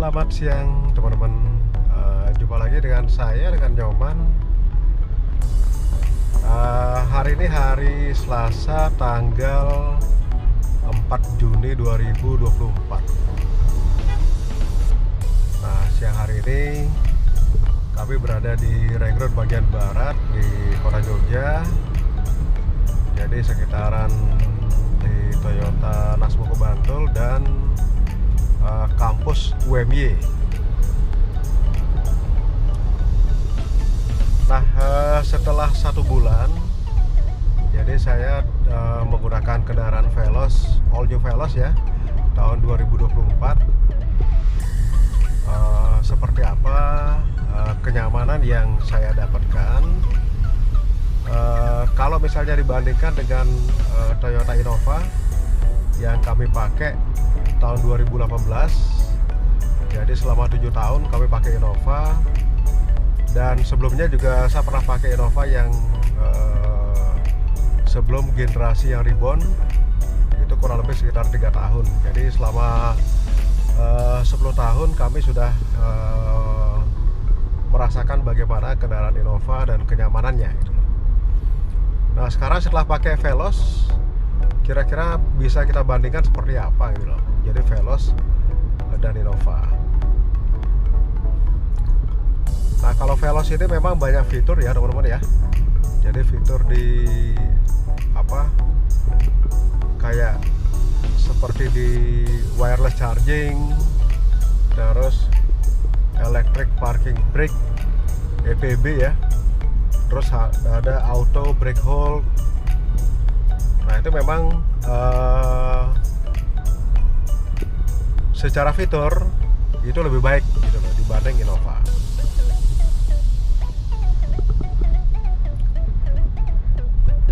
Selamat siang teman-teman. Jumpa lagi dengan saya, dengan Nyoman. Hari ini hari Selasa tanggal 4 Juni 2024. Nah, siang hari ini kami berada di Ring Road bagian barat di kota Jogja. Jadi sekitaran di Toyota Nasmoko Bantul dan kampus UMY. Nah, setelah 1 bulan, jadi saya menggunakan kendaraan Veloz, all new Veloz ya, tahun 2024. Seperti apa kenyamanan yang saya dapatkan? Kalau misalnya dibandingkan dengan Toyota Innova yang kami pakai tahun 2018, jadi selama 7 tahun kami pakai Innova, dan sebelumnya juga saya pernah pakai Innova yang sebelum generasi yang Reborn, itu kurang lebih sekitar 3 tahun. Jadi selama 10 tahun kami sudah merasakan bagaimana kendaraan Innova dan kenyamanannya gitu. Nah, sekarang setelah pakai Veloz, kira-kira bisa kita bandingkan seperti apa gitu loh. Jadi Veloz dan Innova. Nah, kalau Veloz ini memang banyak fitur ya teman-teman ya. Jadi fitur di kayak seperti di wireless charging, terus electric parking brake EPB ya, terus ada auto brake hold. Nah, itu memang secara fitur itu lebih baik gitu loh dibanding Innova.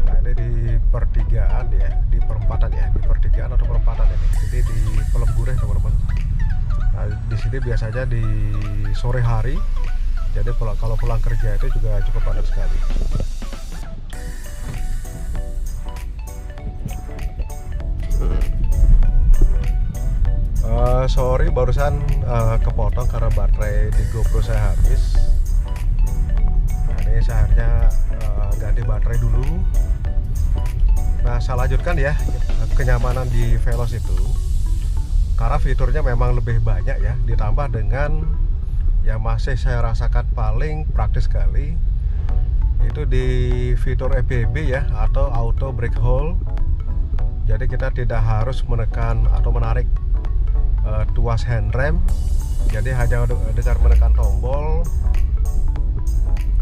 Nah, ini di pertigaan ya, di perempatan ya, di pertigaan atau perempatan ini. Jadi di Pelemgureh teman-teman. Nah, di sini biasanya di sore hari. Jadi kalau pulang kerja itu juga cukup padat sekali. Sorry barusan kepotong karena baterai di GoPro saya habis. Nah, ini saya akhirnya ganti baterai dulu. Nah, saya lanjutkan ya kenyamanan di Veloz itu, karena fiturnya memang lebih banyak ya, ditambah dengan yang masih saya rasakan paling praktis sekali itu di fitur EPB ya, atau auto brake hold. Jadi kita tidak harus menekan atau menarik tuas handrem, jadi hanya dengan menekan tombol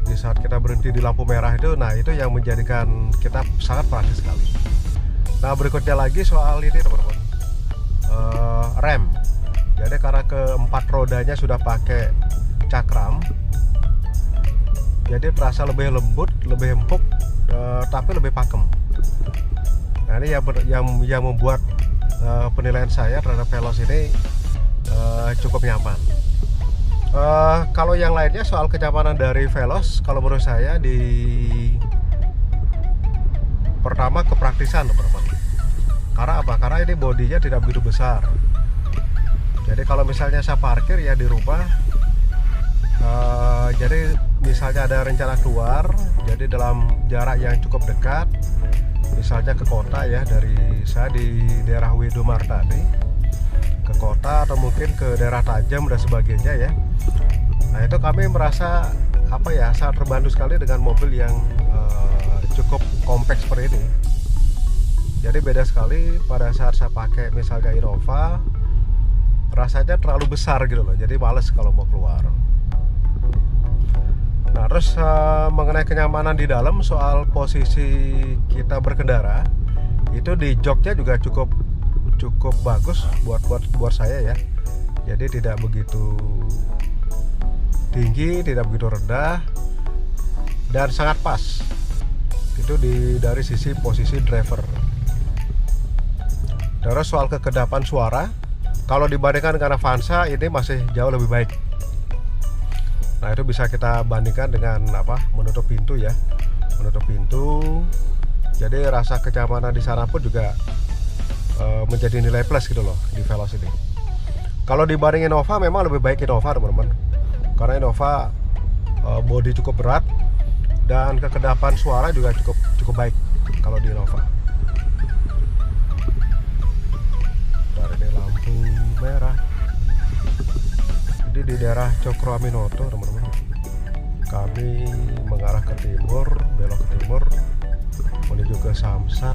di saat kita berhenti di lampu merah itu. Nah, itu yang menjadikan kita sangat praktis sekali. Nah, berikutnya lagi soal ini teman-teman, rem. Jadi karena keempat rodanya sudah pakai cakram, jadi terasa lebih lembut, lebih empuk, tapi lebih pakem. Nah, ini yang membuat penilaian saya terhadap Veloz ini cukup nyaman. Kalau yang lainnya soal kenyamanan dari Veloz, kalau menurut saya pertama kepraktisan teman-teman. Karena apa? Karena ini bodinya tidak begitu besar. Jadi kalau misalnya saya parkir ya di rumah, jadi misalnya ada rencana keluar, jadi dalam jarak yang cukup dekat, misalnya ke kota ya, dari saya di daerah Widomarta nih, ke kota atau mungkin ke daerah Tajam dan sebagainya ya. Nah, itu kami merasa sangat terbantu sekali dengan mobil yang cukup kompak seperti ini. Jadi beda sekali pada saat saya pakai misalnya Innova, rasanya terlalu besar gitu loh, jadi males kalau mau keluar. Nah, terus mengenai kenyamanan di dalam, soal posisi kita berkendara, itu di joknya juga cukup bagus buat saya ya. Jadi tidak begitu tinggi, tidak begitu rendah, dan sangat pas. Itu dari sisi posisi driver. Terus soal kekedapan suara, kalau dibandingkan dengan Avanza, ini masih jauh lebih baik. Nah, itu bisa kita bandingkan dengan menutup pintu ya, menutup pintu. Jadi rasa kenyamanan di sana pun juga menjadi nilai plus gitu loh di Veloz ini. Kalau dibanding Innova memang lebih baik Innova teman-teman, karena Innova bodi cukup berat dan kekedapan suara juga cukup baik kalau di Innova. Dari ini lampu merah. Jadi di daerah Cokro Aminoto teman-teman, kami mengarah ke timur, belok ke timur menuju ke Samsat,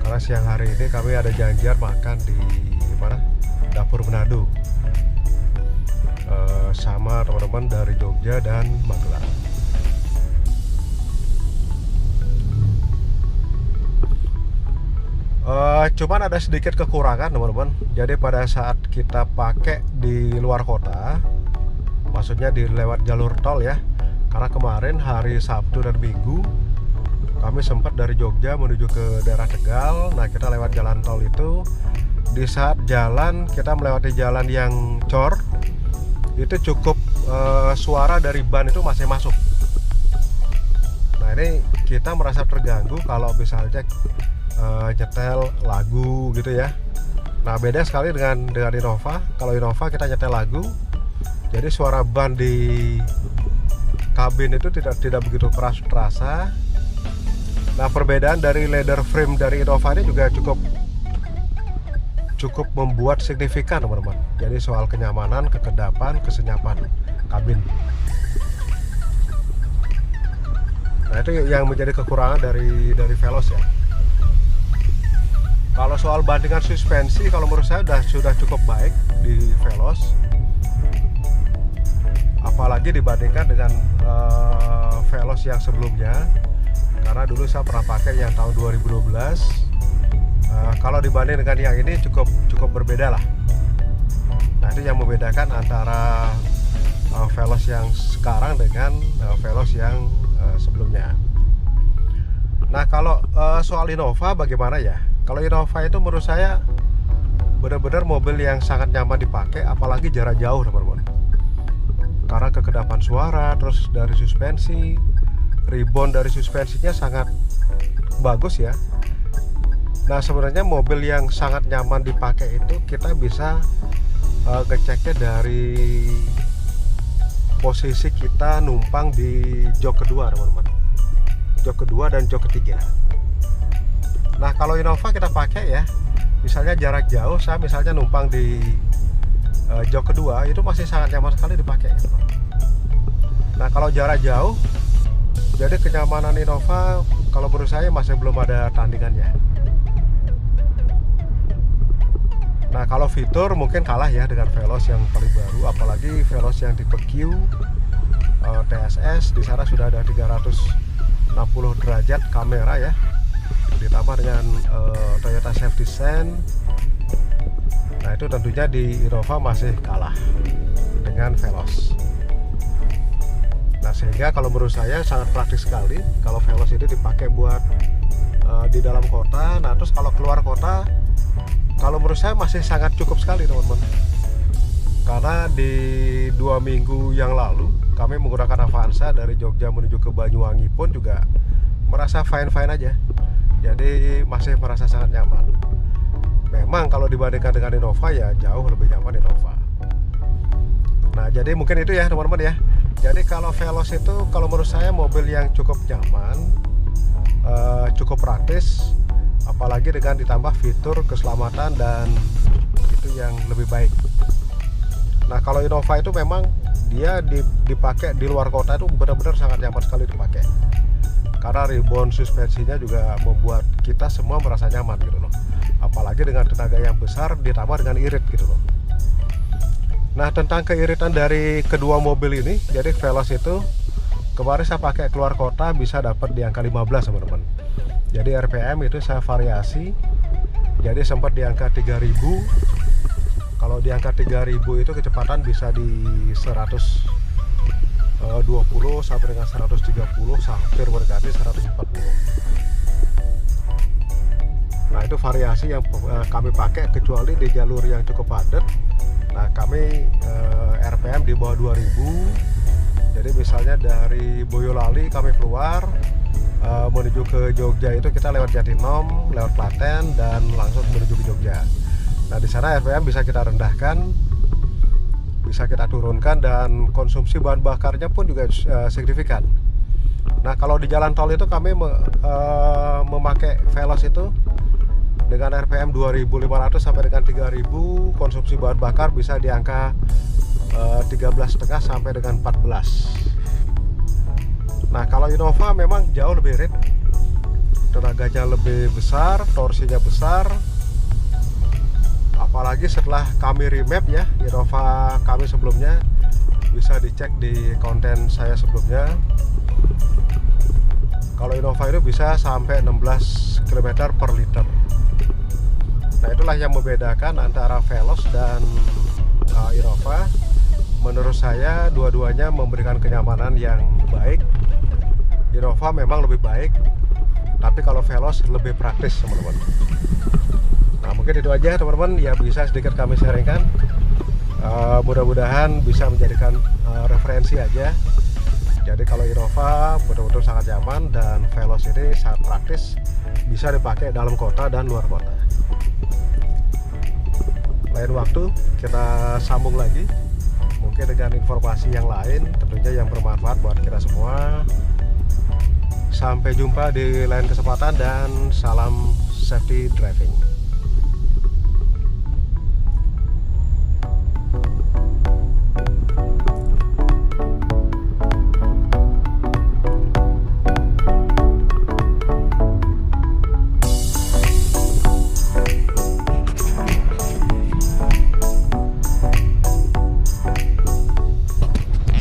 karena siang hari ini kami ada janjian makan di mana, Dapur Manado, sama teman-teman dari Jogja dan Magelang. Cuman ada sedikit kekurangan teman-teman. Jadi pada saat kita pakai di luar kota, maksudnya di lewat jalur tol ya, karena kemarin hari Sabtu dan Minggu kami sempat dari Jogja menuju ke daerah Tegal. Nah kita lewat jalan tol itu, di saat jalan kita melewati jalan yang cor, itu cukup suara dari ban itu masih masuk. Nah ini kita merasa terganggu kalau misalnya nyetel lagu gitu ya. Nah beda sekali dengan Innova. Kalau Innova kita nyetel lagu, jadi suara ban di kabin itu tidak begitu keras terasa. Nah perbedaan dari leather frame dari Innova ini juga cukup membuat signifikan teman-teman. Jadi soal kenyamanan, kekedapan, kesenyapan kabin. Nah itu yang menjadi kekurangan dari Veloz ya. Kalau soal bandingan suspensi, kalau menurut saya sudah cukup baik di Veloz, apalagi dibandingkan dengan Veloz yang sebelumnya. Karena dulu saya pernah pakai yang tahun 2012. Kalau dibanding dengan yang ini cukup berbeda lah. Nah itu yang membedakan antara Veloz yang sekarang dengan Veloz yang sebelumnya. Nah kalau soal Innova bagaimana ya? Kalau Innova itu menurut saya benar-benar mobil yang sangat nyaman dipakai, apalagi jarak jauh teman-teman. Karena kekedapan suara, terus dari suspensi, rebound dari suspensinya sangat bagus ya. Nah sebenarnya mobil yang sangat nyaman dipakai itu kita bisa ngeceknya dari posisi kita numpang di jok kedua teman-teman, jok kedua dan jok ketiga. Nah kalau Innova kita pakai ya, misalnya jarak jauh, saya misalnya numpang di jok kedua, itu masih sangat nyaman sekali dipakai gitu. Nah kalau jarak jauh, jadi kenyamanan Innova kalau menurut saya masih belum ada tandingannya. Nah kalau fitur mungkin kalah ya dengan Veloz yang paling baru, apalagi Veloz yang tipe Q TSS. Di sana sudah ada 360 derajat kamera ya, ditambah dengan Toyota Safety Sense. Nah itu tentunya di Innova masih kalah dengan Veloz. Nah sehingga kalau menurut saya sangat praktis sekali kalau Veloz ini dipakai buat di dalam kota. Nah terus kalau keluar kota, kalau menurut saya masih sangat cukup sekali teman-teman. Karena di 2 minggu yang lalu kami menggunakan Avanza dari Jogja menuju ke Banyuwangi pun juga merasa fine-fine aja. Jadi masih merasa sangat nyaman. Memang kalau dibandingkan dengan Innova ya jauh lebih nyaman Innova. Nah jadi mungkin itu ya teman-teman ya. Jadi kalau Veloz itu kalau menurut saya mobil yang cukup nyaman, cukup praktis, apalagi dengan ditambah fitur keselamatan dan itu yang lebih baik. Nah kalau Innova itu memang dia dipakai di luar kota itu benar-benar sangat nyaman sekali dipakai. Karena rebound suspensinya juga membuat kita semua merasa nyaman gitu loh. Apalagi dengan tenaga yang besar ditambah dengan irit gitu loh. Nah tentang keiritan dari kedua mobil ini, jadi Veloz itu kemarin saya pakai keluar kota bisa dapat di angka 15 teman-teman. Jadi RPM itu saya variasi, jadi sempat di angka 3000. Kalau di angka 3000 itu kecepatan bisa di 120 sampai dengan 130, hampir mendekati 140. Nah itu variasi yang kami pakai, kecuali di jalur yang cukup padat. Nah kami RPM di bawah 2000. Jadi misalnya dari Boyolali kami keluar menuju ke Jogja itu kita lewat Jatinom, lewat Klaten dan langsung menuju ke Jogja. Nah Nah, di sana RPM bisa kita rendahkan, bisa kita turunkan, dan konsumsi bahan bakarnya pun juga signifikan. Nah, kalau di jalan tol itu kami memakai Veloz itu dengan RPM 2500 sampai dengan 3000, konsumsi bahan bakar bisa di angka 13,5 sampai dengan 14. Nah, kalau Innova memang jauh lebih irit, tenaganya lebih besar, torsinya besar. Apalagi setelah kami remap ya, Innova kami sebelumnya, bisa dicek di konten saya sebelumnya. Kalau Innova itu bisa sampai 16 km per liter. Nah, itulah yang membedakan antara Veloz dan Innova. Menurut saya dua-duanya memberikan kenyamanan yang baik. Innova memang lebih baik, tapi kalau Veloz lebih praktis, teman-teman. Nah, mungkin itu aja teman-teman ya, bisa sedikit kami sharingkan. Mudah-mudahan bisa menjadikan referensi aja. Jadi kalau Innova betul-betul sangat nyaman, dan Veloz ini sangat praktis, bisa dipakai dalam kota dan luar kota. Lain waktu kita sambung lagi, mungkin dengan informasi yang lain, tentunya yang bermanfaat buat kita semua. Sampai jumpa di lain kesempatan, dan salam safety driving.